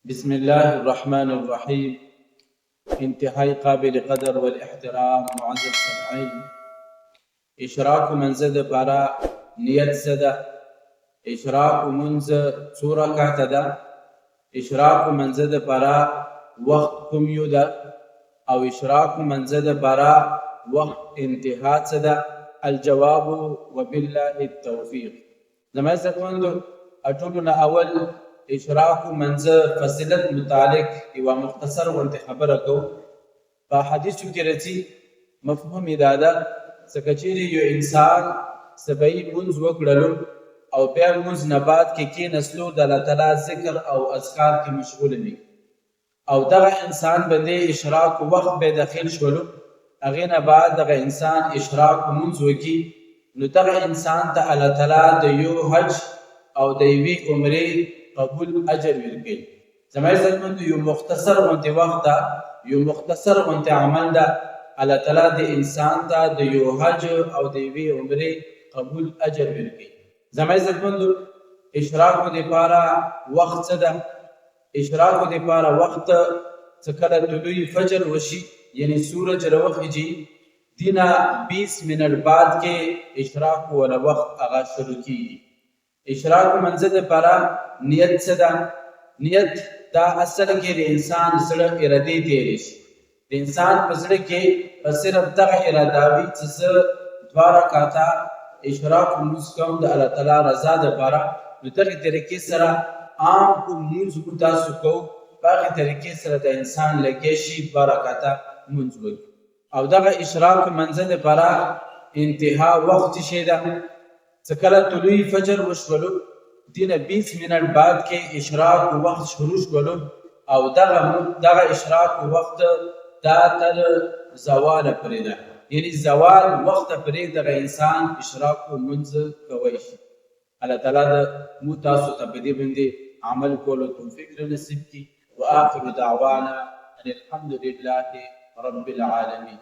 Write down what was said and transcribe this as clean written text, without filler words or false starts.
بسم الله الرحمن الرحيم. انتهاء قابل قدر والاحترام معزز سمعين. اشراق منزد برا نيت زده. اشراق منز صورة كاتدا. اشراق منزد برا وقت كم يدا او اشراق منزد برا وقت انتهاء زده. الجواب وبالله التوفيق. زما زکوندو اټولنا اول اشراق منځ فصلت متعلق یو مختصر ورته خبره کو. په حدیثو کې راځي مفهوم دا ده څنګه چې یو انسان سبعي منځ وکړلو او بیا منځ نه بعد کې کېناستلو د الله تعالی ذکر او اذکار کې مشغول وي او دغه انسان باندې اشراق وخت به داخل شولو هغې نه بعد دغه انسان اشراق منځ وکړي نو دغه انسان ته الله تعالی د یو حج او د یوې عمرې قبول اجر ورکوي. زما عزتمندو یو مختصر غونډې وخت ده، یو مختصر غونډې عمل ده، الله تعالی د انسان ته د یو حج او د یوې عمرې قبول اجر ورکوي. زما عزتمندو اشراقو دپاره وخت څه ده؟ اشراقو دپاره وخت څه کله طلوع فجر وشي یعنی سورج راوخیږي دینا 20 منٹ بعد کې اشراق ولا وخت هغه شروع کیږي. اشراق منځ دپاره نیت څه ده؟ نیت دا اصل کې د انسان زړه ارادې تېرې شي. د انسان په زړه کې په صرف دغه اراده وي چې زه 2 رکعته اشراق لمونځ کوم د الله تعالی رضا دپاره. نو دغې طریقې سره عام کوم لمونځ مو تاسو کوو په هغې طریقې سره د انسان لګیا شي 2 رکعته لمونځ وکړي. او دغه اشراق منځ دپاره انتها وخت شی ده څه کله طلوع فجر وشولو دینه 20 منٹ بعد کې اشراق وخت شروع شولو او دغه اشراق وخت دا تر زوال پورې ده یعنی زوال وخت پورې دغه انسان اشراق منځ کوی شي. الله تعالی د مو تاسو ته په دې باندې عمل کولو توفیق نصیب کړي. واخر دعوانا ان الحمد لله رب العالمين.